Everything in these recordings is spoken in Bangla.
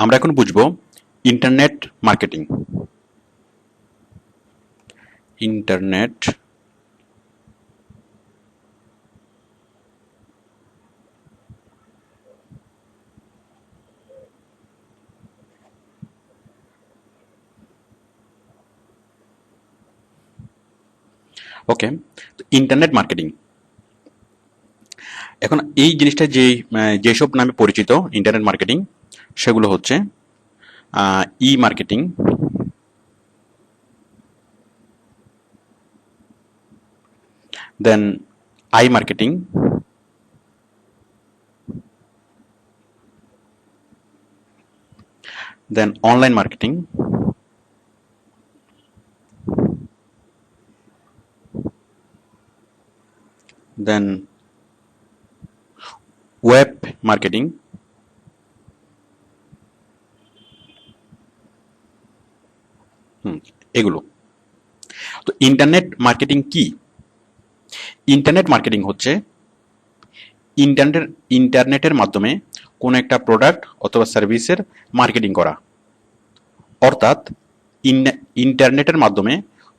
আমরা এখন বুঝবো ইন্টারনেট মার্কেটিং। ইন্টারনেট ওকে, ইন্টারনেট মার্কেটিং। এখন এই জিনিসটা যেসব নামে পরিচিত ইন্টারনেট মার্কেটিং, সেগুলো হচ্ছে e marketing, then I marketing, then online marketing, then web marketing, এগুলো। তো ইন্টারনেট মার্কেটিং কি? ইন্টারনেট মার্কেটিং হচ্ছে ইন্টারনেটের মাধ্যমে কোনো একটা প্রোডাক্ট অথবা সার্ভিসের মার্কেটিং করা, অর্থাৎ ইন্টারনেটের মাধ্যমে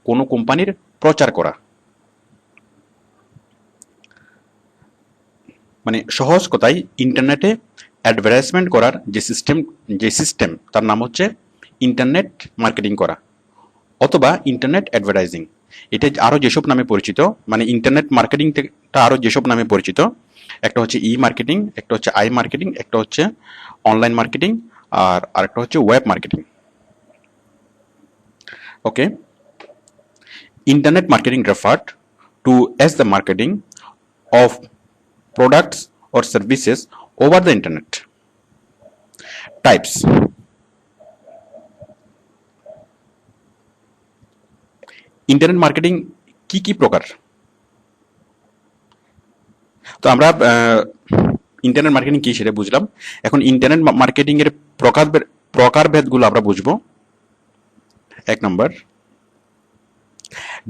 কোনো কোম্পানির প্রচার করা। মানে সহজ কথায় ইন্টারনেটে অ্যাডভার্টাইজমেন্ট করার যে সিস্টেম তার নাম হচ্ছে ইন্টারনেট মার্কেটিং করা অথবা ইন্টারনেট অ্যাডভার্টাইজিং। এটা আরো যেসব নামে পরিচিত, মানে ইন্টারনেট মার্কেটিংটা আরো যেসব নামে পরিচিত, একটা হচ্ছে ই মার্কেটিং, একটা হচ্ছে আই মার্কেটিং, একটা হচ্ছে অনলাইন মার্কেটিং, আর আরেকটা হচ্ছে web marketing. Okay, internet marketing referred to as the marketing of products or services over the internet. Types: internet marketing কি কি প্রকার? তো আমরা ইন্টারনেট মার্কেটিং কি সেটা বুঝলাম। এখন ইন্টারনেট মার্কেটিং এর প্রকারভেদগুলো আমরা বুঝবো। 1 নম্বর,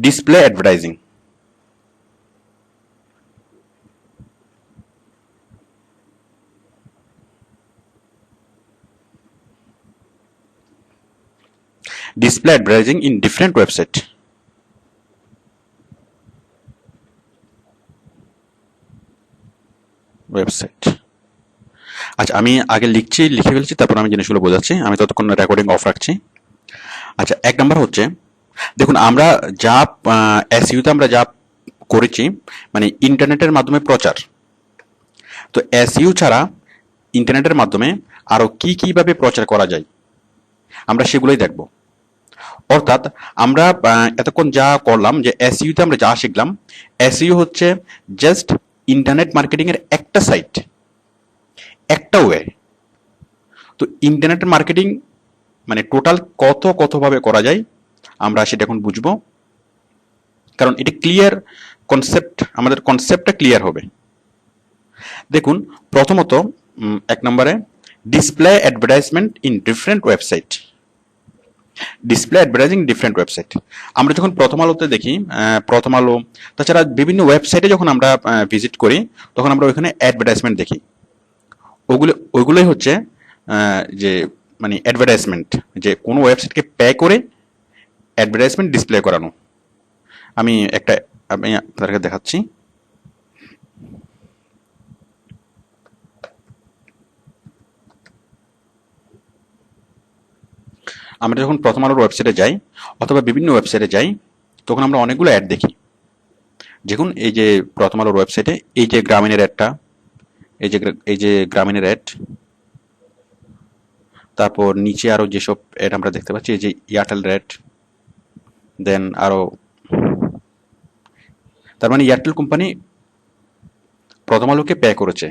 display advertising. Display advertising in different website. আচ্ছা, আমি আগে লিখে ফেলছি, তারপর আমি জিনিসগুলো বোঝাচ্ছি। আমি ততক্ষণ রেকর্ডিং অফ রাখছি। আচ্ছা, 1 নম্বর হচ্ছে, দেখুন আমরা যা এসইউতে আমরা যা করেছি, মানে ইন্টারনেটের মাধ্যমে প্রচার। তো এসইউ ছাড়া ইন্টারনেটের মাধ্যমে আরো কিভাবে প্রচার করা যায় আমরা সেগুলোই দেখব। অর্থাৎ আমরা এতক্ষণ যা করলাম, যে এসইউতে আমরা যা শিখলাম, এসইউ হচ্ছে জাস্ট ইন্টারনেট মার্কেটিং এর একটা সাইট, একটা ওয়ে। তো ইন্টারনেট মার্কেটিং মানে টোটাল কতভাবে করা যায় আমরা সেটা এখন বুঝবো, কারণ এটা ক্লিয়ার কনসেপ্ট, আমাদের কনসেপ্টটা ক্লিয়ার হবে। দেখুন, প্রথমত 1 নম্বরে display advertisement in different website. Display advertising different website আমরা যখন প্রথম আলোতে দেখি, প্রথম আলো তাছাড়া বিভিন্ন ওয়েবসাইটে যখন আমরা ভিজিট করি, তখন আমরা ওইখানে অ্যাডভার্টাইজমেন্ট দেখি। ওইগুলোই হচ্ছে যে মানে অ্যাডভার্টাইজমেন্ট, যে কোনো ওয়েবসাইটকে পে করে অ্যাডভার্টাইজমেন্ট ডিসপ্লে করানো। আমি আপনাদেরকে দেখাচ্ছি। আমরা যখন প্রথম আলোর ওয়েবসাইটে যাই অথবা বিভিন্ন ওয়েবসাইটে যাই, তখন আমরা অনেকগুলো অ্যাড দেখি। দেখুন, এই যে প্রথম আলোর ওয়েবসাইটে এই যে গ্রামীণের অ্যাডটা, এই যে গ্রামীণের অ্যাড, তারপর নিচে আরো যেসব অ্যাড আমরা দেখতে পাচ্ছি, এই যে এয়ারটেল অ্যাড, দেন আরো, তার মানে এয়ারটেল কোম্পানি প্রথম আলোকে পে করেছে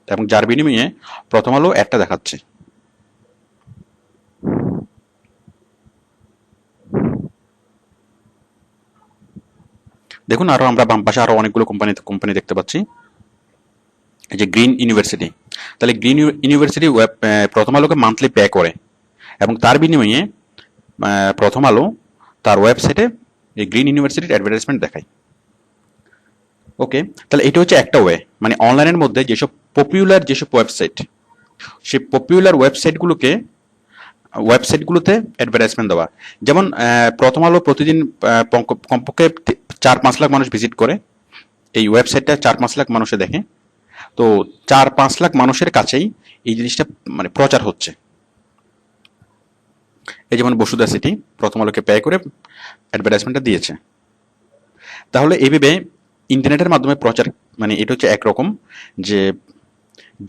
এবং যার বিনিময়ে প্রথম আলো অ্যাডটা দেখাচ্ছে। দেখুন, আরো আমরা বাম পাশে আরো অনেকগুলো কোম্পানি দেখতে পাচ্ছি। এই যে গ্রিন ইউনিভার্সিটি, তাহলে গ্রিন ইউনিভার্সিটি প্রথম আলোকে মান্থলি পে করে এবং তার বিনিময়ে প্রথম আলো তার ওয়েবসাইটে এই গ্রিন ইউনিভার্সিটির অ্যাডভার্টাইজমেন্ট দেখায়। ওকে, তাহলে এটা হচ্ছে একটা ওয়ে, মানে অনলাইনের মধ্যে যেসব পপুলার যেসব ওয়েবসাইট সেই পপুলার ওয়েবসাইটগুলোতে অ্যাডভার্টাইজমেন্ট দেওয়া। যেমন প্রথম আলো প্রতিদিন কমপক্ষে 4-5 লাখ মানুষ ভিজিট করে, এই ওয়েবসাইটটা 4-5 লাখ মানুষে দেখে। তো 4-5 লাখ মানুষের কাছেই এই জিনিসটা মানে প্রচার হচ্ছে। এই যেমন বসুধা সিটি প্রথম আলোকে পে করে অ্যাডভার্টাইজমেন্টটা দিয়েছে। তাহলে এইভাবে ইন্টারনেটের মাধ্যমে প্রচার, মানে এটা হচ্ছে একরকম, যে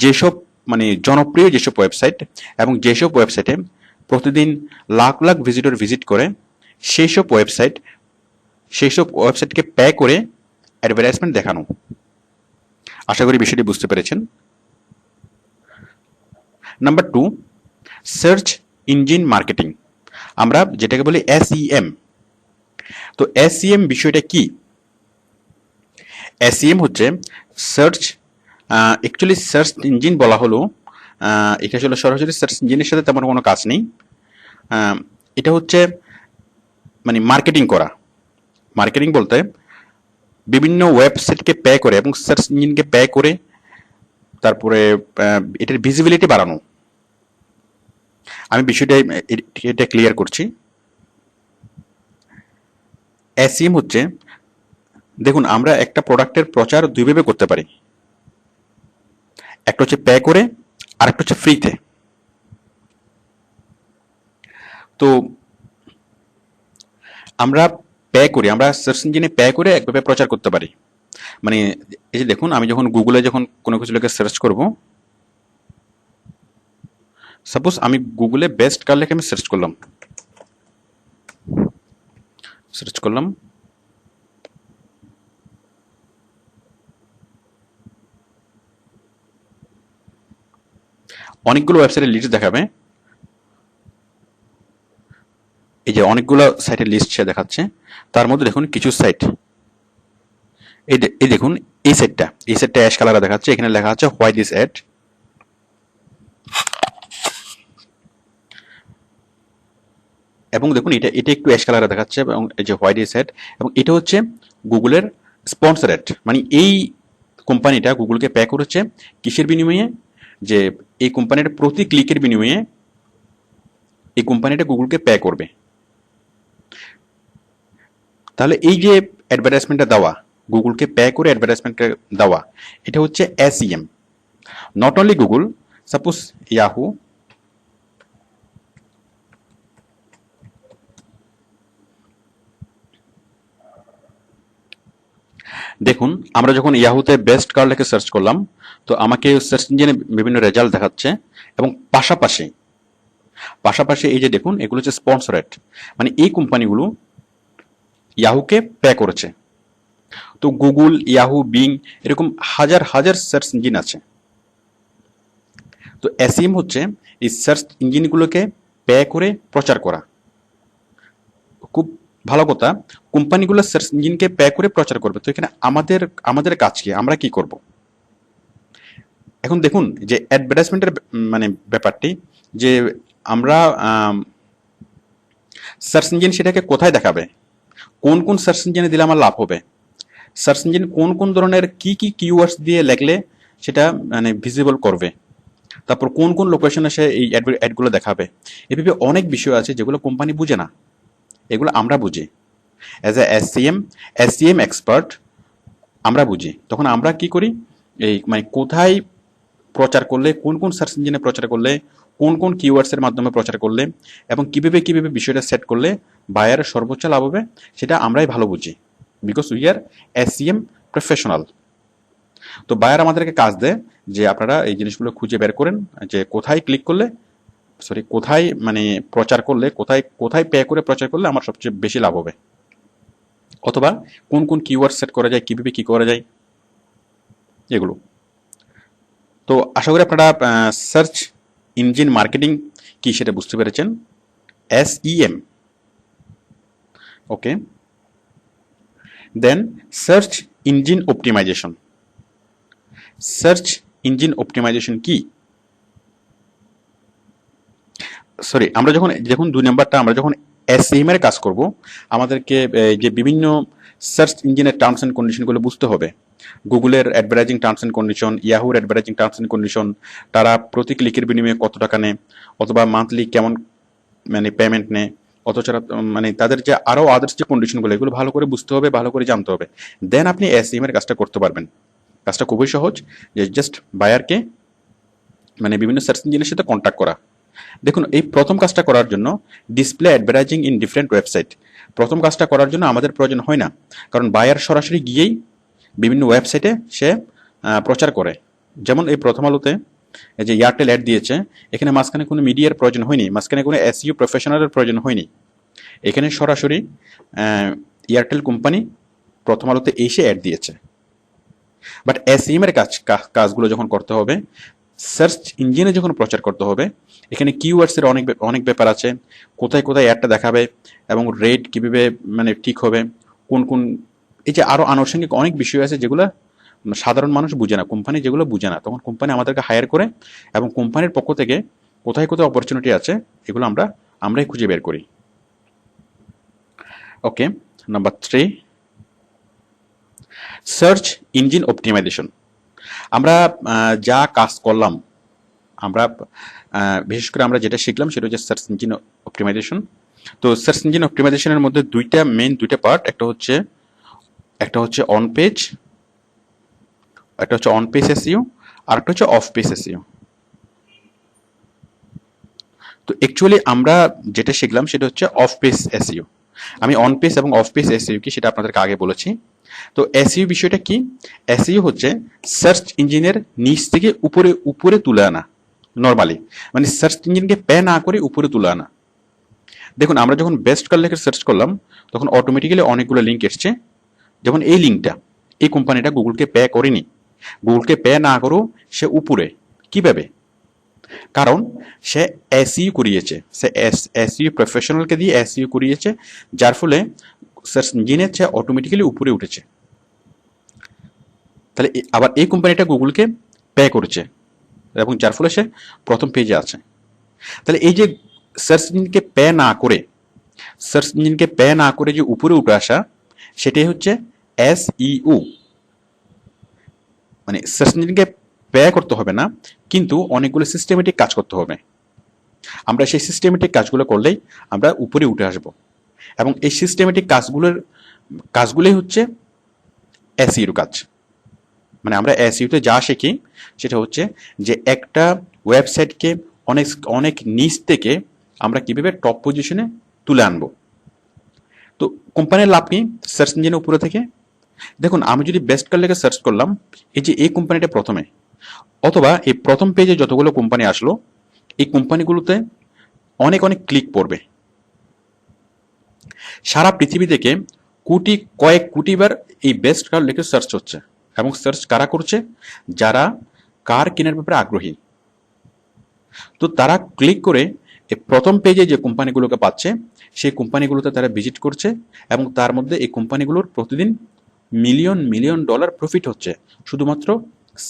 যেসব মানে জনপ্রিয় যেসব ওয়েবসাইট এবং যেসব ওয়েবসাইটে প্রতিদিন লাখ লাখ ভিজিটর ভিজিট করে, সেই সব ওয়েবসাইটকে পে করে অ্যাডভার্টাইজমেন্ট দেখানো। আশা করি বিষয়টি বুঝতে পেরেছেন। নাম্বার 2, সার্চ ইঞ্জিন মার্কেটিং, আমরা যেটাকে বলি SEM। তো SEM বিষয়টা কি? SEM হচ্ছে অ্যাকচুয়ালি সার্চ ইঞ্জিন বলা হলো, এটা আসলে সরাসরি সার্চ ইঞ্জিনের সাথে তেমন কোনো কাজ নেই। এটা হচ্ছে মানে মার্কেটিং করা। মার্কেটিং বলতে বিভিন্ন ওয়েবসাইটকে পে করে এবং সার্চ ইঞ্জিনকে পে করে তারপরে এটার ভিজিবিলিটি বাড়ানো। আমি বিষয়টা এটা ক্লিয়ার করছি। SEM হচ্ছে, দেখুন আমরা একটা প্রোডাক্টের প্রচার দুইভাবে করতে পারি, একটা হচ্ছে পে করে আর একটা হচ্ছে ফ্রিতে। তো আমরা সার্চ ইঞ্জিনে পে করে একভাবে প্রচার করতে পারি। মানে এই যে দেখুন, আমি যখন গুগলে যখন কোনো কিছু লেখে সার্চ করব, সাপোজ আমি গুগলে বেস্ট কার লেখে আমি সার্চ করলাম, অনেকগুলো ওয়েবসাইটের লিস্ট দেখাবে। এই যে অনেকগুলো সাইটের লিস্ট সে দেখাচ্ছে, তার মধ্যে দেখুন কিছু সাইট, এই দেখুন এই সাইটটা অ্যাশ কালারে দেখাচ্ছে, এখানে লেখা আছে হোয়াই দিস অ্যাড। এবং দেখুন এটা একটু অ্যাশ কালারে দেখাচ্ছে, এবং এই যে হোয়াই দিস অ্যাড, এবং এটা হচ্ছে গুগলের স্পন্সর অ্যাড। মানে এই কোম্পানিটা গুগলকে পে করেছে কিসের বিনিময়ে? যে এই কোম্পানিটা প্রতি ক্লিকের বিনিময়ে এই কোম্পানিটা গুগলকে পে করবে। তাহলে এই যে অ্যাডভার্টাইজমেন্টটা দেওয়া, গুগলকে পে করে অ্যাডভার্টাইজমেন্টটা দেওয়া, এটা হচ্ছে SEM। Not only Google, suppose Yahoo, দেখুন আমরা যখন ইয়াহুতে বেস্ট কার লেখে সার্চ করলাম, তো আমাকে সার্চ ইঞ্জিনে বিভিন্ন রেজাল্ট দেখাচ্ছে, এবং পাশাপাশি এই যে দেখুন এগুলো হচ্ছে স্পন্সরেট, মানে এই কোম্পানিগুলো ইয়াহুকে পে করেছে। তো গুগল, ইয়াহু, বিং, এরকম হাজার হাজার সার্চ ইঞ্জিন আছে। তো SEM হচ্ছে এই সার্চ ইঞ্জিনগুলোকে পে করে প্রচার করা। খুব ভালো কথা, কোম্পানিগুলো সার্চ ইঞ্জিনকে পে করে প্রচার করবে। তো এখানে আমাদের কাজ কি, আমরা কি করব? এখন দেখুন যে অ্যাডভার্টাইজমেন্টের মানে ব্যাপারটি, যে আমরা সার্চ ইঞ্জিন সেটাকে কোথায় দেখাবে, কোন কোন সার্চ ইঞ্জিনে দিলে আমার লাভ হবে, সার্চ ইঞ্জিন কোন কোন ধরনের কি কিওয়ার্ডস দিয়ে লেখলে সেটা মানে ভিজিবল করবে, তারপর কোন কোন লোকেশনে সে এই অ্যাডগুলো দেখাবে। এভাবে অনেক বিষয় আছে যেগুলো কোম্পানি বুঝে না, এগুলো আমরা বুঝি। অ্যাজ এ SEM এক্সপার্ট আমরা বুঝি। তখন আমরা কি করি, এই মানে কোথায় প্রচার করলে, কোন কোন সার্চ ইঞ্জিনে প্রচার করলে, কোন কোন কিওয়ার্ডসের মাধ্যমে প্রচার করলে, এবং কিভাবে বিষয়টা সেট করলে বায়ারের সর্বোচ্চ লাভ হবে, সেটা আমরাই ভালো বুঝি, because we are SEM professional. তো বায়ার আমাদেরকে কাজ দেয় যে আপনারা এই জিনিসগুলো খুঁজে বের করেন, যে কোথায় মানে প্রচার করলে, কোথায় পে করে প্রচার করলে আমার সবচেয়ে বেশি লাভ হবে, অথবা কোন কোন কিওয়ার্ড সেট করা যায়, কিভাবে কি করা যায়, এগুলো। তো আশা করি আপনারা সার্চ ইঞ্জিন মার্কেটিং কি সেটা বুঝতে পেরেছেন, SEM। Okay, then search engine optimization. Search engine optimization কি? সরি, আমরা যখন দেখুন 2 নাম্বারটা, আমরা যখন SEM এর কাজ করব, আমাদেরকে যে বিভিন্ন সার্চ ইঞ্জিনের টার্মস অ্যান্ড কন্ডিশনগুলো বুঝতে হবে। গুগলের অ্যাডভার্টাইজিং টার্মস অ্যান্ড কন্ডিশন, ইয়াহুর অ্যাডভার্টাইজিং টার্মস অ্যান্ড কন্ডিশন, তারা প্রতি ক্লিকের বিনিময়ে কত টাকা নেয়, অথবা মান্থলি কেমন মানে পেমেন্ট নেয়, অথবা মানে তাদের যে আরও আদার্স যে কন্ডিশনগুলো, এগুলো ভালো করে বুঝতে হবে, ভালো করে জানতে হবে। দেন আপনি এসইএম এর কাজটা করতে পারবেন। কাজটা খুবই সহজ, যে জাস্ট বায়ারকে মানে বিভিন্ন সার্চ ইঞ্জিনের সাথে কন্ট্যাক্ট করা। দেখুন, এই প্রথম কাজটা করার জন্য display advertising in different website, প্রথম কাজটা করার জন্য আমাদের প্রয়োজন হয় না, কারণ বায়ার সরাসরি গিয়েই বিভিন্ন ওয়েবসাইটে সে প্রচার করে। যেমন এই প্রথম আলোতে এই যে এয়ারটেল অ্যাড দিয়েছে, এখানে মাঝখানে কোনো মিডিয়ার প্রয়োজন হয়নি, মাঝখানে কোনো এসইও প্রফেশনালের প্রয়োজন হয়নি। এখানে সরাসরি এয়ারটেল কোম্পানি প্রথম আলোতে এসে অ্যাড দিয়েছে। বাট এসইএম এর কাজগুলো যখন করতে হবে, সার্চ ইঞ্জিনে যখন প্রচার করতে হবে, এখানে কিওয়ার্ডসের অনেক ব্যাপার আছে, কোথায় কোথায় অ্যাডটা দেখাবে এবং রেট কীভাবে মানে ঠিক হবে, কোন এই যে আরও আনুষঙ্গিক অনেক বিষয় আছে যেগুলো সাধারণ মানুষ বুঝে না, কোম্পানি যেগুলো বুঝে না, তখন কোম্পানি আমাদেরকে হায়ার করে এবং কোম্পানির পক্ষ থেকে কোথায় কোথায় অপরচুনিটি আছে এগুলো আমরাই খুঁজে বের করি। ওকে, নাম্বার 3, সার্চ ইঞ্জিন অপটিমাইজেশন। আমরা যা কাজ করলাম, আমরা বিশেষ করে আমরা যেটা শিখলাম সেটা হচ্ছে সার্চ ইঞ্জিন অপটিমাইজেশন। তো সার্চ ইঞ্জিন অপটিমাইজেশনের মধ্যে দুইটা পার্ট, একটা হচ্ছে অন পেজ, একটা হচ্ছে অন পেজ এসইও, আর একটা হচ্ছে অফ পেজ এসইও। তো অ্যাকচুয়ালি আমরা যেটা শিখলাম সেটা হচ্ছে অফ পেজ এসইও। আমি অন পেজ এবং অফ পেজ এসইও কি সেটা আপনাদেরকে আগে বলেছি। তো এসইও বিষয়টা কি? এসইও হচ্ছে সার্চ ইঞ্জিনের নিচ থেকে উপরে তুলে আনা, নর্মালি মানে সার্চ ইঞ্জিনকে পে না করে উপরে তুলে আনা। দেখুন, আমরা যখন বেস্ট কার লিখে সার্চ করলাম তখন অটোমেটিক্যালি অনেকগুলো লিঙ্ক এসছে। যেমন এই লিঙ্কটা, এই কোম্পানিটা গুগলকে পে করেনি, গুগলকে পে না করেও সে উপরে। কিভাবে? কারণ সে এসইও করিয়েছে, সে এসইও প্রফেশনালকে দিয়ে এসইও করিয়েছে, যার ফলে সার্চ ইঞ্জিনের চেয়ে অটোমেটিক্যালি উপরে উঠেছে। তাহলে আবার এই কোম্পানিটা গুগলকে পে করেছে এবং যার ফলে সে প্রথম পেজে আছে। তাহলে এই যে সার্চ ইঞ্জিনকে পে না করে যে উপরে উঠে আসা, সেটাই হচ্ছে এসইও। মানে সার্চ ইঞ্জিনকে পে করতে হবে না, কিন্তু অনেকগুলো সিস্টেমেটিক কাজ করতে হবে। আমরা সেই সিস্টেমেটিক কাজগুলো করলেই আমরা উপরে উঠে আসব, এবং এই সিস্টেমেটিক কাজগুলোই হচ্ছে এসইওর কাজ। মানে আমরা এসইওতে যা শিখি সেটা হচ্ছে যে একটা ওয়েবসাইটকে অনেক নিচ থেকে আমরা কিভাবে টপ পজিশনে তুলে আনবো। তো কোম্পানির লাভ কি সার্চ ইঞ্জিনের উপরে থেকে? দেখুন, আমি যদি বেস্ট কার লেগে সার্চ করলাম, এই যে এই কোম্পানিটা প্রথমে, অথবা এই প্রথম পেজে যতগুলো কোম্পানি আসলো, এই কোম্পানিগুলোতে অনেক ক্লিক পড়বে। সারা পৃথিবী থেকে কয়েক কোটিবার এই বেস্ট কার লিখে সার্চ হচ্ছে, এবং সার্চ কারা করছে? যারা কার কেনার ব্যাপারে আগ্রহী। তো তারা ক্লিক করে এই প্রথম পেজে যে কোম্পানিগুলোকে পাচ্ছে, সেই কোম্পানিগুলোতে তারা ভিজিট করছে, এবং তার মধ্যে এই কোম্পানিগুলোর প্রতিদিন মিলিয়ন ডলার প্রফিট হচ্ছে শুধুমাত্র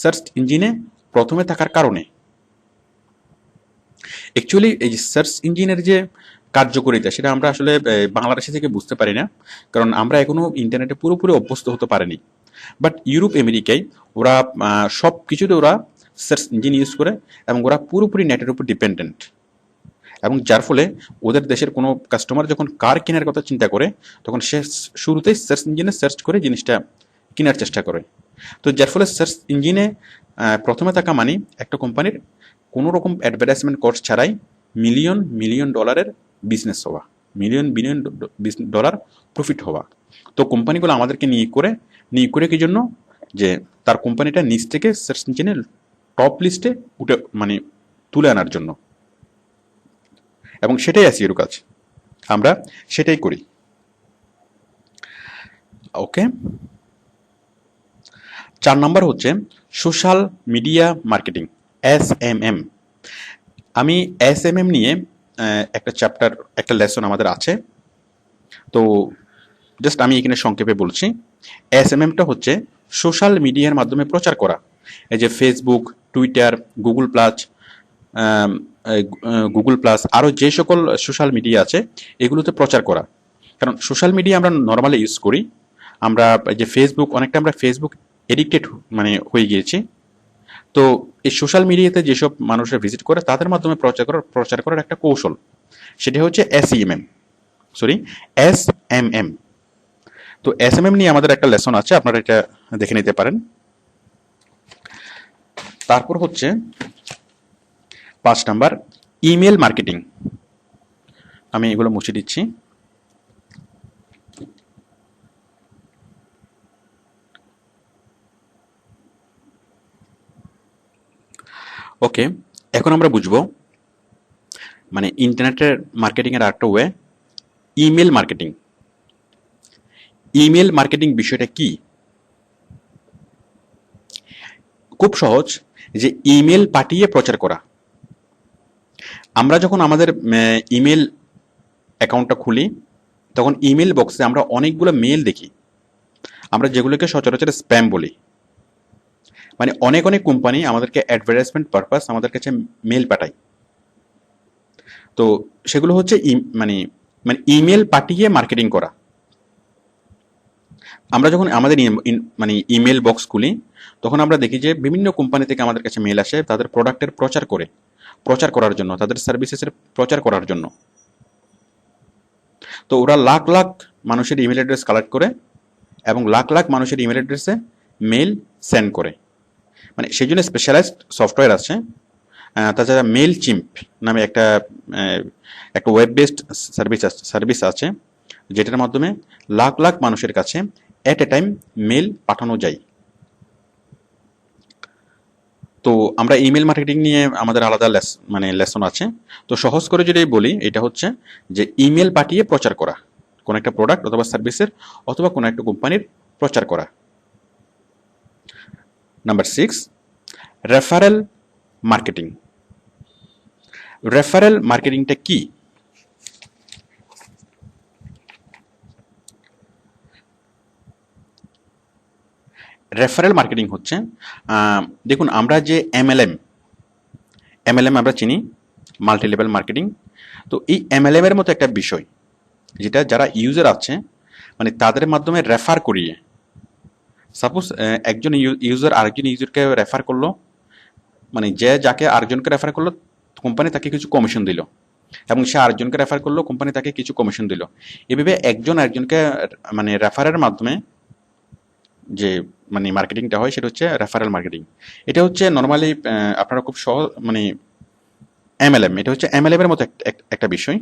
সার্চ ইঞ্জিনে প্রথমে থাকার কারণে। অ্যাকচুয়ালি এই যে সার্চ ইঞ্জিনের যে কার্যকারিতা, সেটা আমরা আসলে বাংলাদেশে থেকে বুঝতে পারি না, কারণ আমরা এখনো ইন্টারনেটে পুরোপুরি অভ্যস্ত হতে পারিনি। বাট ইউরোপ, আমেরিকায় ওরা সব কিছুতে ওরা সার্চ ইঞ্জিন ইউজ করে, এবং ওরা পুরোপুরি নেটের উপর ডিপেন্ডেন্ট, এবং যার ফলে ওদের দেশের কোনো কাস্টমার যখন কার কেনার কথা চিন্তা করে, তখন সে শুরুতেই সার্চ ইঞ্জিনে সার্চ করে জিনিসটা কেনার চেষ্টা করে। তো যার ফলে সার্চ ইঞ্জিনে প্রথমে থাকা মানে একটা কোম্পানির কোনো রকম অ্যাডভার্টাইজমেন্ট কস্ট ছাড়াই মিলিয়ন ডলারের বিজনেস হওয়া, মিলিয়ন ডলার প্রফিট হওয়া। তো কোম্পানিগুলো আমাদেরকে নিয়ে করে কি জন্য? যে তার কোম্পানিটা নিচ থেকে সার্চ ইঞ্জিনের টপ লিস্টে মানে তুলে আনার জন্য, এবং সেটাই এসইওর কাজ, আমরা সেটাই করি। ওকে, 4 নম্বর হচ্ছে সোশ্যাল মিডিয়া মার্কেটিং, SMM। আমি SMM নিয়ে একটা লেসন আমাদের আছে, তো জাস্ট আমি এখানে সংক্ষেপে বলছি। SMMটা হচ্ছে সোশ্যাল মিডিয়ার মাধ্যমে প্রচার করা। এই যে ফেসবুক, টুইটার, গুগল প্লাস আরও যে সকল সোশ্যাল মিডিয়া আছে, এগুলোতে প্রচার করা। কারণ সোশ্যাল মিডিয়া আমরা নর্মালি ইউজ করি, আমরা যে ফেসবুক, অনেকটা আমরা ফেসবুক এডিক্টেড মানে হয়ে গিয়েছি। তো এই সোশ্যাল মিডিয়াতে যেসব মানুষরা ভিজিট করে তাদের মাধ্যমে প্রচার করার একটা কৌশল, সেটা হচ্ছে SMM। তো SMM নিয়ে আমাদের একটা লেসন আছে, আপনারা এটা দেখে নিতে পারেন। তারপর হচ্ছে 5 নাম্বার ইমেল মার্কেটিং। আমি এগুলো মুছে দিচ্ছি। ওকে, এখন আমরা বুঝবো মানে ইন্টারনেটের মার্কেটিং এর আরেকটা way, email marketing. Email marketing বিষয়টা কি? খুব সহজ, যে ইমেল পাঠিয়ে প্রচার করা। আমরা যখন আমাদের ইমেল অ্যাকাউন্টটা খুলি, তখন ইমেল বক্সে আমরা অনেকগুলো মেল দেখি, আমরা যেগুলোকে সচরাচর স্প্যাম বলি। মানে অনেক অনেক কোম্পানি আমাদেরকে অ্যাডভার্টাইজমেন্ট পারপাস আমাদের কাছে মেল পাঠায়। তো সেগুলো হচ্ছে মানে মানে ইমেল পাঠিয়ে মার্কেটিং করা। আমরা যখন আমাদের মানে ইমেল বক্স খুলি, তখন আমরা দেখি যে বিভিন্ন কোম্পানি থেকে আমাদের কাছে মেল আসে তাদের প্রোডাক্টের প্রচার করার জন্য, তাদের সার্ভিসেসের প্রচার করার জন্য। তো ওরা লাখ লাখ মানুষের ইমেল অ্যাড্রেস কালেক্ট করে এবং লাখ লাখ মানুষের ইমেল অ্যাড্রেসে মেল সেন্ড করে। মানে সেই জন্য স্পেশালাইজড সফটওয়্যার আছে। তাছাড়া মেল চিম্প নামে একটা ওয়েব বেসড সার্ভিস আছে, যেটার মাধ্যমে লাখ লাখ মানুষের কাছে এট এ টাইম মেল পাঠানো যায়। তো আমরা ইমেল মার্কেটিং নিয়ে আমাদের আলাদা লেসন আছে। তো সহজ করে যদি বলি, এটা হচ্ছে যে ইমেল পাঠিয়ে প্রচার করা, কোনো একটা প্রোডাক্ট অথবা সার্ভিসের অথবা কোনো একটা কোম্পানির প্রচার করা। Number 6, referral marketing. রেফারেল মার্কেটিংটা কি? রেফারেল মার্কেটিং হচ্ছে, দেখুন আমরা যে এমএলএম আমরা চিনি, মাল্টি লেভেল মার্কেটিং। তো এই এমএলএম এর মতো একটা বিষয়, যেটা যারা ইউজার আছে মানে তাদের মাধ্যমে রেফার করিয়ে, সাপোজ একজন ইউজার আরেকজন ইউজারকে রেফার করলো, মানে যে যাকে আরেকজনকে রেফার করলো কোম্পানি তাকে কিছু কমিশন দিল, এবং সে আরেকজনকে রেফার করলো কোম্পানি তাকে কিছু কমিশন দিল। এভাবে একজন আরেকজনকে মানে রেফারের মাধ্যমে যে মানে মার্কেটিংটা হয় সেটা হচ্ছে রেফারেল মার্কেটিং। এটা হচ্ছে নর্মালি আপনারা খুব সহজ মানে এমএলএম, এটা হচ্ছে এমএলএম এর মতো একটা বিষয়।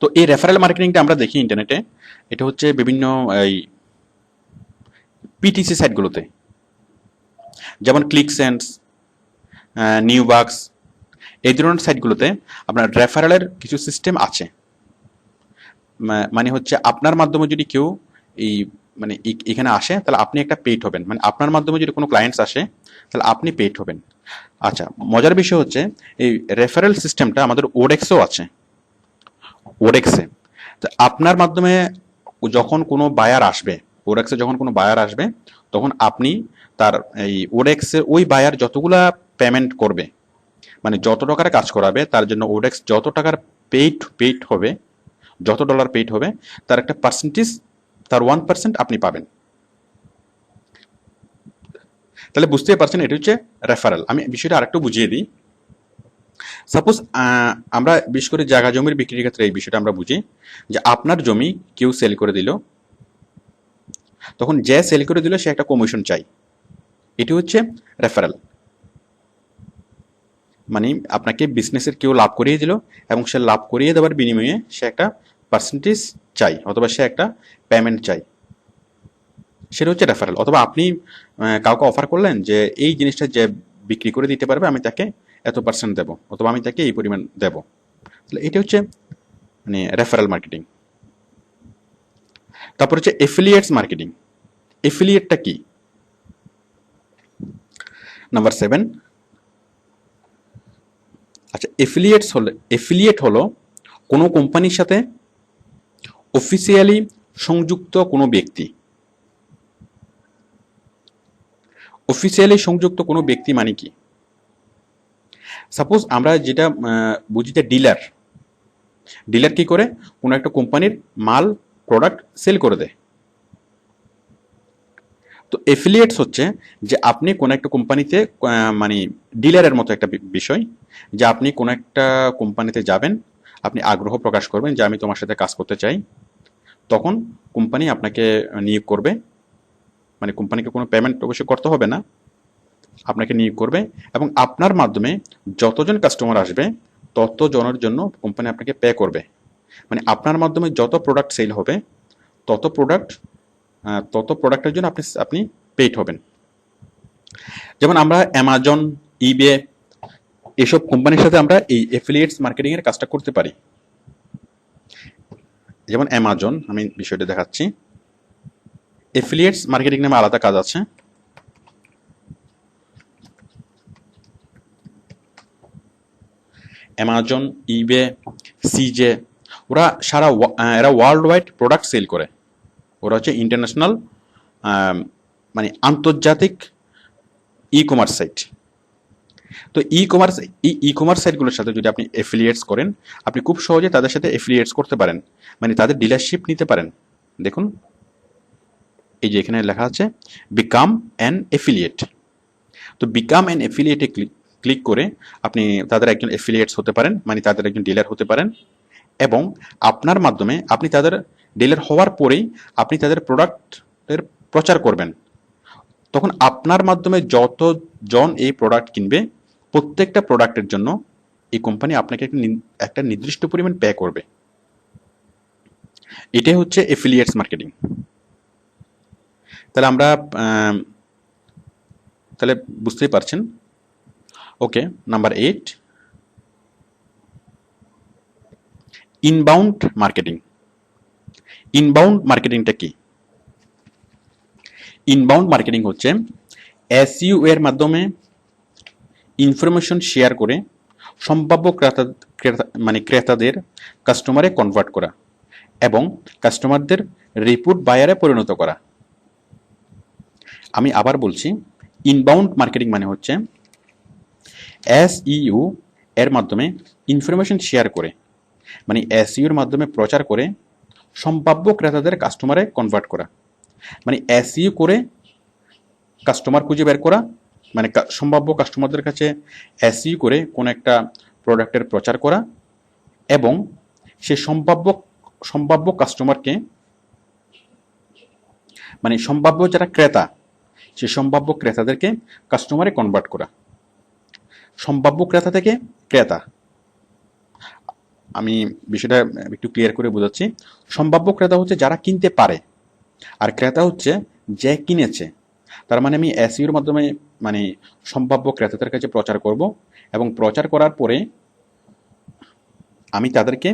তো এই রেফারেল মার্কেটিংটা আমরা দেখি ইন্টারনেটে, এটা হচ্ছে বিভিন্ন এই পিটিসি সাইটগুলোতে, যেমন ক্লিকসেন্স, নিউবাক্স, এই ধরনের সাইটগুলোতে আপনার রেফারেলের কিছু সিস্টেম আছে। মানে হচ্ছে আপনার মাধ্যমে যদি কেউ এই মানে এখানে আসে, তাহলে আপনি একটা পেইড হবেন। মানে আপনার মাধ্যমে যদি কোনো ক্লায়েন্টস আসে, তাহলে আপনি পেইড হবেন। আচ্ছা, মজার বিষয় হচ্ছে এই রেফারেল সিস্টেমটা আমাদের ওডেক্সেও আছে। ওডেক্সে তো আপনার মাধ্যমে যখন কোনো বায়ার আসবে, ওডেক্সে যখন কোনো বায়ার আসবে, তখন আপনি তার এই ওডেক্সের ওই বায়ার যতগুলা পেমেন্ট করবে, মানে যত টাকার কাজ করাবে, তার জন্য ওডেক্স যত টাকার পেইড হবে, যত ডলার পেইড হবে, তার একটা পার্সেন্টেজ, তার 1% আপনি পাবেন। তাহলে বুঝতেই পারছেন এটা হচ্ছে রেফারেল। আমি বিষয়টা আরেকটু বুঝিয়ে দিই। সাপোজ আমরা বিশেষ করে জায়গা জমির বিক্রির ক্ষেত্রে এই বিষয়টা আমরা বুঝি, যে আপনার জমি কেউ সেল করে দিল, তখন যে সেল করে দিল সে একটা কমিশন চাই, এটি হচ্ছে রেফারেল। মানে আপনাকে বিজনেসের কেউ লাভ করিয়ে দিল এবং সে লাভ করিয়ে দেওয়ার বিনিময়ে সে একটা পার্সেন্টেজ চাই অথবা সে একটা পেমেন্ট চাই, সেটা হচ্ছে রেফারেল। অথবা আপনি কাউকে অফার করলেন যে এই জিনিসটা যে বিক্রি করে দিতে পারবে আমি তাকে এত পার্সেন্ট দেবো, অথবা আমি তাকে এই পরিমাণ দেব। তাহলে এটা হচ্ছে মানে রেফারেল মার্কেটিং। তারপর হচ্ছে এফিলিয়েটস মার্কেটিং। এফিলিয়েটটা কি? নাম্বার 7, আচ্ছা, এফিলিয়েট হলো কোনো কোম্পানির সাথে অফিসিয়ালি সংযুক্ত কোনো ব্যক্তি। অফিসিয়ালি সংযুক্ত কোনো ব্যক্তি মানে কি? সাপোজ আমরা যেটা বুঝি যে ডিলার কি করে, কোনো একটা কোম্পানির মাল প্রোডাক্ট সেল করে দেয়। তো এফিলিয়েটস হচ্ছে যে আপনি কোনো একটা কোম্পানিতে মানে ডিলারের মতো একটা বিষয়, যে আপনি কোনো একটা কোম্পানিতে যাবেন, আপনি আগ্রহ প্রকাশ করবেন যে আমি তোমার সাথে কাজ করতে চাই, তখন কোম্পানি আপনাকে নিয়োগ করবে। মানে কোম্পানিকে কোনো পেমেন্ট অবশ্যই করতে হবে না, আপনাকে নিয়োগ করবে এবং আপনার মাধ্যমে যতজন কাস্টমার আসবে ততজনের জন্য কোম্পানি আপনাকে পে করবে। মানে আপনার মাধ্যমে যত প্রোডাক্ট সেল হবে তত প্রোডাক্ট তত প্রোডাক্টের জন্য আপনি আপনি পেইড হবেন। যেমন আমরা অ্যামাজন, ইবে এসব কোম্পানির সাথে আমরা এই এফিলিয়েটস মার্কেটিং এর কাজটা করতে পারি। যেমন অ্যামাজন, আমি বিষয়টা দেখাচ্ছি। এফিলিয়েটস মার্কেটিং নামে আলাদা কাজ আছে। অ্যামাজন, ইবে, সিজে, এরা ওয়ার্ল্ড ওয়াইড প্রোডাক্ট সেল করে। ওরা হচ্ছে ইন্টারন্যাশনাল, মানে আন্তর্জাতিক ই কমার্স সাইট। তো ই কমার্স সাইটগুলোর সাথে যদি আপনি এফিলিয়েটস করেন, আপনি খুব সহজে তাদের সাথে এফিলিয়েটস করতে পারেন, মানে তাদের ডিলারশিপ নিতে পারেন। দেখুন এই যে এখানে লেখা আছে বিকাম অ্যান এফিলিয়েট। তো বিকাম অ্যান এফিলিয়েটে ক্লিক করে আপনি তাদের একজন এফিলিয়েটস হতে পারেন, মানে তাদের একজন ডিলার হতে পারেন। এবং আপনার মাধ্যমে আপনি তাদের ডিলার হওয়ার পরেই আপনি তাদের প্রোডাক্টের প্রচার করবেন। তখন আপনার মাধ্যমে যতজন এই প্রোডাক্ট কিনবে প্রত্যেকটা প্রোডাক্টের জন্য এই কোম্পানি আপনাকে একটা নির্দিষ্ট পরিমাণ পে করবে। এটাই হচ্ছে এফিলিয়েটস মার্কেটিং। তাহলে আমরা তাহলে বুঝতেই পারছেন। ওকে, নাম্বার 8, ইনবাউন্ড মার্কেটিং। ইনবাউন্ড মার্কেটিংটা কি? ইনবাউন্ড মার্কেটিং হচ্ছে এসইও এর মাধ্যমে ইনফরমেশন শেয়ার করে সম্ভাব্য ক্রেতাদের কাস্টমারে কনভার্ট করা এবং কাস্টমারদের রিপিট বায়ারে পরিণত করা। আমি আবার বলছি, ইনবাউন্ড মার্কেটিং মানে হচ্ছে এসইও এর মাধ্যমে ইনফরমেশন শেয়ার করে, মানে এসইও এর মাধ্যমে প্রচার করে সম্ভাব্য ক্রেতাদের কাস্টমারে কনভার্ট করা। মানে এসইও করে কাস্টমার খুঁজে বের করা, মানে সম্ভাব্য কাস্টমারদের কাছে এসইও করে কোন একটা প্রোডাক্টের প্রচার করা এবং সে সম্ভাব্য কাস্টমারকে, মানে সম্ভাব্য যারা ক্রেতা, সে সম্ভাব্য ক্রেতাদেরকে কাস্টমারে কনভার্ট করা। সম্ভাব্য ক্রেতা থেকে ক্রেতা, আমি বিষয়টা একটু ক্লিয়ার করে বোঝাচ্ছি। সম্ভাব্য ক্রেতা হচ্ছে যারা কিনতে পারে, আর ক্রেতা হচ্ছে যে কিনেছে। তার মানে আমি এসইওর মাধ্যমে মানে সম্ভাব্য ক্রেতাদের কাছে প্রচার করব এবং প্রচার করার পরে আমি তাদেরকে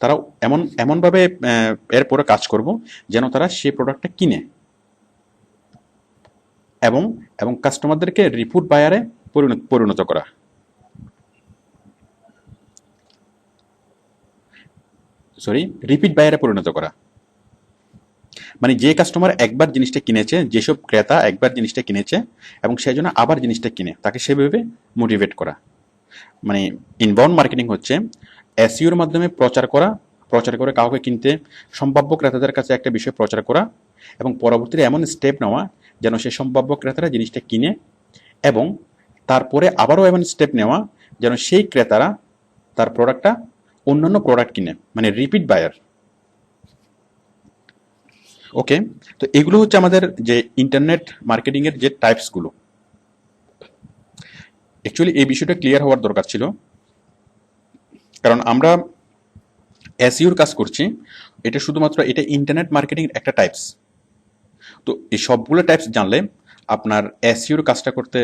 তারা এমনভাবে এরপরে কাজ করব যেন তারা সেই প্রোডাক্টটা কিনে এবং কাস্টমারদেরকে রিপিট বায়ারে পরিণত করা। রিপিট বায়ারে পরিণত করা মানে যে কাস্টমার একবার জিনিসটা কিনেছে, যেসব ক্রেতা একবার জিনিসটা কিনেছে এবং সেই জন্য আবার জিনিসটা কিনে, তাকে সেভাবে মোটিভেট করা। মানে ইনবাউন্ড মার্কেটিং হচ্ছে এসইওর মাধ্যমে প্রচার করে কাউকে কিনতে, সম্ভাব্য ক্রেতাদের কাছে একটা বিষয় প্রচার করা এবং পরবর্তীতে এমন স্টেপ নেওয়া যেন সে সম্ভাব্য ক্রেতারা জিনিসটা কিনে এবং তারপরে আবারও এমন স্টেপ নেওয়া যেন সেই ক্রেতারা তার প্রোডাক্টটা অন্যান্য প্রোডাক্ট কিনে, মানে রিপিট বায়ার। ওকে, তো এগুলো হচ্ছে আমাদের যে ইন্টারনেট মার্কেটিং এর যে টাইপসগুলো। অ্যাকচুয়ালি এই বিষয়টা ক্লিয়ার হওয়ার দরকার ছিল, কারণ আমরা এসইওর কাজ করছি, এটা শুধুমাত্র এটা ইন্টারনেট মার্কেটিং একটা টাইপস। তো এই সবগুলো টাইপস জানলে আপনার এসইওর কাজটা করতে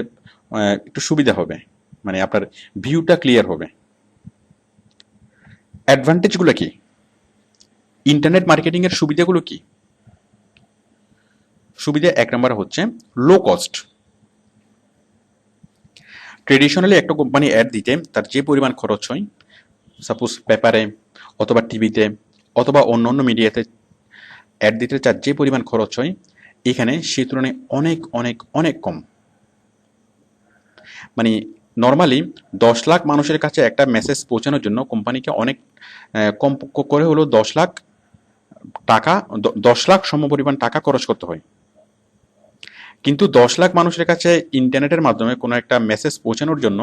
একটু সুবিধা হবে, মানে আপনার ভিউটা ক্লিয়ার হবে। অ্যাডভান্টেজগুলো কি? ইন্টারনেট মার্কেটিং এর সুবিধাগুলো কি? সুবিধা 1 নম্বর হচ্ছে লো কস্ট। ট্রেডিশনালি একটা কোম্পানি অ্যাড দিতে তার যে পরিমাণ খরচ হয়, সাপোজ পেপারে অথবা টিভিতে অথবা অন্য মিডিয়াতে অ্যাড দিতে তার যে পরিমাণ খরচ হয়, এখানে সেই তুলনায় অনেক অনেক অনেক কম। মানে নর্মালি 10 লাখ মানুষের কাছে একটা মেসেজ পৌঁছানোর জন্য কোম্পানিকে অনেক কম করে হলেও 10 লাখ সমপরিমাণ টাকা খরচ করতে হয়। কিন্তু 10 লাখ মানুষের কাছে ইন্টারনেটের মাধ্যমে কোনো একটা মেসেজ পৌঁছানোর জন্য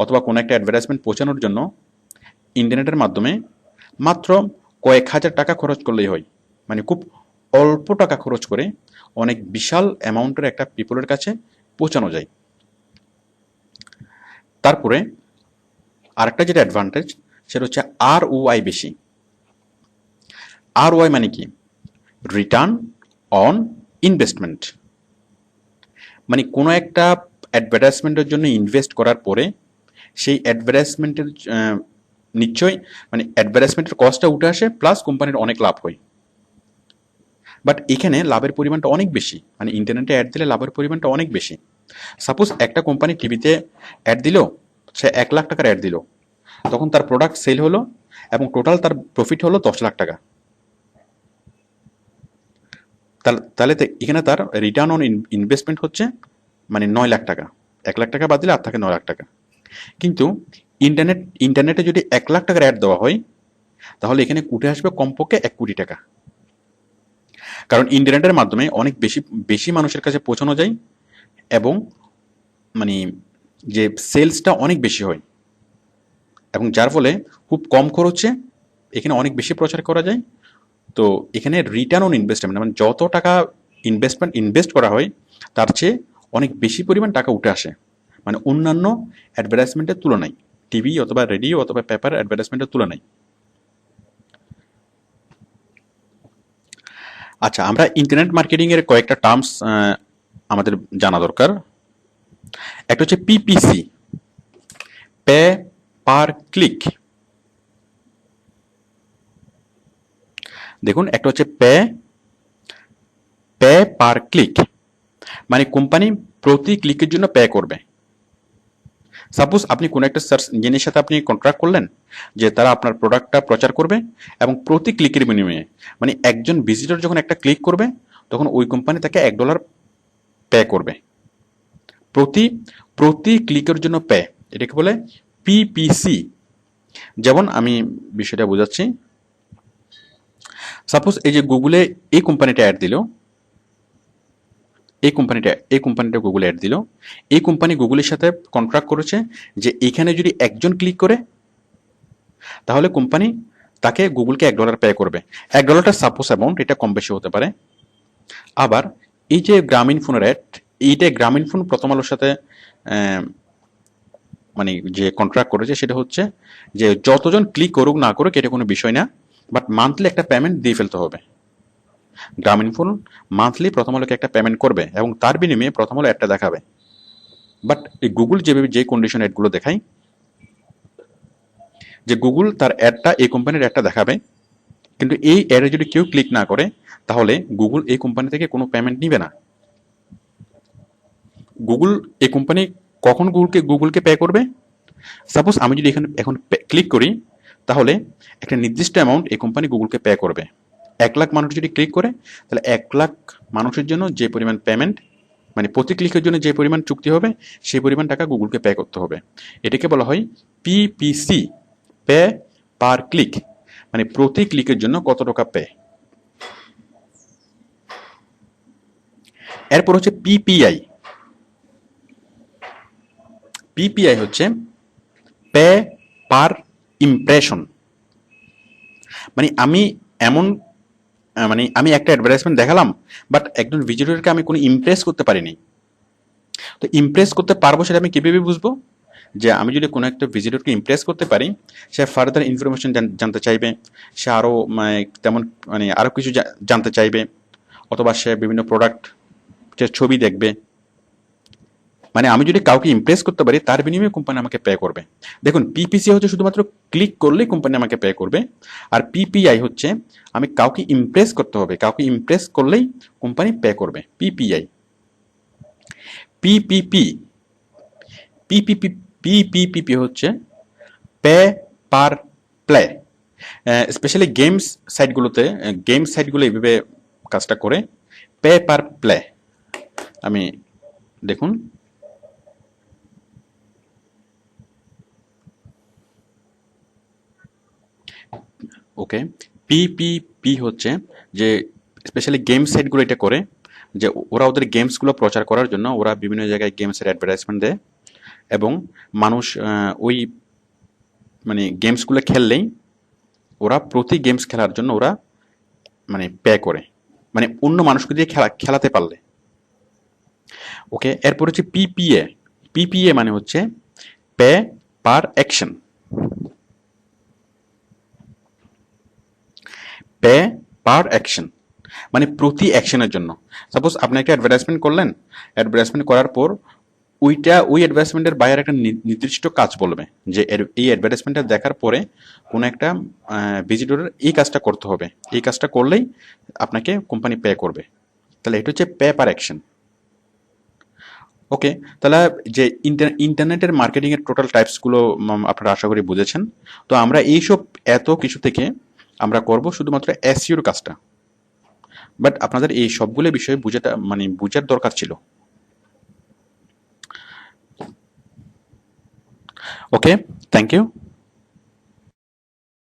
অথবা কোনো একটা অ্যাডভার্টাইজমেন্ট পৌঁছানোর জন্য ইন্টারনেটের মাধ্যমে মাত্র কয়েক হাজার টাকা খরচ করলেই হয়। মানে খুব অল্প টাকা খরচ করে অনেক বিশাল অ্যামাউন্টের একটা পিপলের কাছে পৌঁছানো যায়। তারপরে আরেকটা যেটা অ্যাডভান্টেজ সেটা হচ্ছে ROI বেশি। ROI মানে কি? Return on investment. মানে কোনো একটা অ্যাডভার্টাইজমেন্টের জন্য ইনভেস্ট করার পরে সেই অ্যাডভার্টাইজমেন্টের নিশ্চয়ই মানে অ্যাডভার্টাইজমেন্টের কস্টটা উঠে আসে, প্লাস কোম্পানির অনেক লাভ হয়। বাট এখানে লাভের পরিমাণটা অনেক বেশি, মানে ইন্টারনেটে অ্যাড দিলে লাভের পরিমাণটা অনেক বেশি। সাপোজ একটা কোম্পানি টিভিতে অ্যাড দিল, সে 1 লাখ টাকার অ্যাড দিল, তখন তার প্রোডাক্ট সেল হলো এবং টোটাল তার প্রফিট হলো 10 লাখ টাকা। তাহলে এখানে তার রিটার্ন অন ইনভেস্টমেন্ট হচ্ছে মানে 9 লাখ টাকা। 1 লাখ টাকা বাদ দিলে আর থাকে 9 লাখ টাকা। কিন্তু ইন্টারনেটে যদি 1 লাখ টাকার অ্যাড দেওয়া হয়, তাহলে এখানে উঠে আসবে কমপক্ষে 1 কোটি টাকা। কারণ ইন্টারনেটের মাধ্যমে অনেক বেশি বেশি মানুষের কাছে পৌঁছানো যায় এবং মানে যে সেলসটা অনেক বেশি হয়, এবং যার ফলে খুব কম খরচে এখানে অনেক বেশি প্রচার করা যায়। তো এখানে রিটার্ন অন ইনভেস্টমেন্ট মানে যত টাকা ইনভেস্ট করা হয় তার চেয়ে অনেক বেশি পরিমাণ টাকা উঠে আসে, মানে অন্যান্য অ্যাডভার্টাইজমেন্টের তুলনায়, টিভি অথবা রেডিও অথবা পেপার অ্যাডভার্টাইজমেন্টের তুলনায়। আচ্ছা, আমরা ইন্টারনেট মার্কেটিং এর কয়েকটা টার্মস আমাদের জানা দরকার। একটা হচ্ছে PPC, পে পার ক্লিক। দেখুন, একটা হচ্ছে পে পার ক্লিক, মানে কোম্পানি প্রতি ক্লিকের জন্য পে করবে। সাপোজ আপনি কোনো একটা সার্চ ইঞ্জিনের সাথে আপনি কন্ট্রাক্ট করলেন যে তারা আপনার প্রোডাক্টটা প্রচার করবে, এবং প্রতি ক্লিকের বিনিময়ে মানে একজন ভিজিটর যখন একটা ক্লিক করবে তখন ওই কোম্পানি তাকে $1 পে করবে প্রতি প্রতি ক্লিকের জন্য পে। এটাকে বলে PPC। যেমন আমি বিষয়টা বোঝাচ্ছি। সাপোজ এই যে গুগলে এই কোম্পানিটা অ্যাড দিল, এই কোম্পানিটা গুগলে অ্যাড দিল, এই কোম্পানি গুগলের সাথে কন্ট্রাক্ট করেছে যে এখানে যদি একজন ক্লিক করে তাহলে কোম্পানি তাকে গুগলকে $1 পে করবে। $1টা সাপোজ অ্যামাউন্ট, এটা কম বেশি হতে পারে। আবার এই যে গ্রামীণ ফোনের অ্যাড, এইটা গ্রামীণ ফোন প্রথম আলোর সাথে মানে যে কন্ট্রাক্ট করেছে সেটা হচ্ছে যে যতজন ক্লিক করুক না করুক এটা কোনো বিষয় না, বাট মান্থলি একটা পেমেন্ট দিয়ে ফেলতে হবে। গ্রামীণ ফোন মান্থলি প্রথম আলোকে একটা পেমেন্ট করবে এবং তার বিনিময়ে প্রথম আলো অ্যাডটা দেখাবে। বাট এই গুগল যেভাবে যে কন্ডিশন অ্যাডগুলো দেখায়, যে গুগল তার অ্যাডটা এই কোম্পানির অ্যাডটা দেখাবে, কিন্তু এই অ্যাডে যদি কেউ ক্লিক না করে তাহলে গুগল এই কোম্পানি থেকে কোনো পেমেন্ট নিবে না। গুগল এই কোম্পানি কখন গুগলকে পে করবে? সাপোজ আমি যদি এখানে এখন ক্লিক করি তাহলে একটা নির্দিষ্ট অ্যামাউন্ট এই কোম্পানি গুগলকে পে করবে। 1 লাখ মানুষ যদি ক্লিক করে তাহলে 1 লাখ মানুষের জন্য যে পরিমাণ পেমেন্ট, মানে প্রতি ক্লিকের জন্য যে পরিমাণ চুক্তি হবে সেই পরিমাণ টাকা গুগলকে পে করতে হবে। এটাকে বলা হয় PPC, পে পার ক্লিক, মানে প্রতি ক্লিকের জন্য কত টাকা পে। এরপর হচ্ছে PPI। PPI হচ্ছে পে পার ইমপ্রেশন। মানে আমি একটা অ্যাডভার্টাইজমেন্ট দেখালাম, বাট একজন ভিজিটরকে আমি কোনো ইমপ্রেস করতে পারিনি। তো ইমপ্রেস করতে পারবো সেটা আমি কিভাবে বুঝবো? যে আমি যদি কোনো একটা ভিজিটরকে ইমপ্রেস করতে পারি, সে ফার্দার ইনফরমেশন জানতে চাইবে, সে আরও তেমন আরও কিছু জানতে চাইবে, অথবা সে বিভিন্ন প্রোডাক্ট ছবি দেখবে। মানে আমি যদি কাউকে ইমপ্রেস করতে পারি তার বিনিময়ে কোম্পানি আমাকে পে করবে। দেখুন, PPC হচ্ছে শুধুমাত্র ক্লিক করলেই কোম্পানি আমাকে পে করবে, আর PPI হচ্ছে আমি কাউকে ইমপ্রেস করতে হবে, কাউকে ইমপ্রেস করলেই কোম্পানি পে করবে। PPI। PPP পিপিপি PPP হচ্ছে pay per play. Specially game সাইটগুলো এইভাবে কাজটা করে, পে পার প্লে। আমি দেখুন, ওকে, PPP হচ্ছে যে স্পেশালি গেম সাইটগুলো এটা করে, যে ওরা ওদের গেমসগুলো প্রচার করার জন্য ওরা বিভিন্ন জায়গায় গেমসের অ্যাডভার্টাইজমেন্ট দেয় এবং মানুষ ওই মানে গেমসগুলো খেললেই ওরা প্রতি গেমস খেলার জন্য ওরা মানে পে করে, মানে অন্য মানুষকে দিয়ে খেলাতে পারলে। ওকে, এরপর হচ্ছে পিপিএ। পিপিএ মানে হচ্ছে পে পার অ্যাকশন। পে পার অ্যাকশন মানে প্রতি অ্যাকশনের জন্য। সাপোজ আপনি একটা অ্যাডভার্টাইজমেন্ট করলেন, অ্যাডভার্টাইজমেন্ট করার পর ওই অ্যাডভার্টাইজমেন্টের বাইরে একটা নির্দিষ্ট কাজ বলবে যে এই অ্যাডভার্টাইজমেন্টটা দেখার পরে কোনো একটা ভিজিটরের এই কাজটা করতে হবে, এই কাজটা করলেই আপনাকে কোম্পানি পে করবে। তাহলে এটা হচ্ছে পে পার অ্যাকশন। ওকে, তাহলে যে ইন্টারনেটের মার্কেটিং এর টোটাল টাইপসগুলো আপনারা আশা করি বুঝেছেন। তো আমরা এইসব এত কিছু থেকে আমরা করব শুধুমাত্র এসইওর কাজটা, বাট আপনাদের এই সবগুলো বিষয়ে বুঝার দরকার ছিল। ওকে, থ্যাংক ইউ।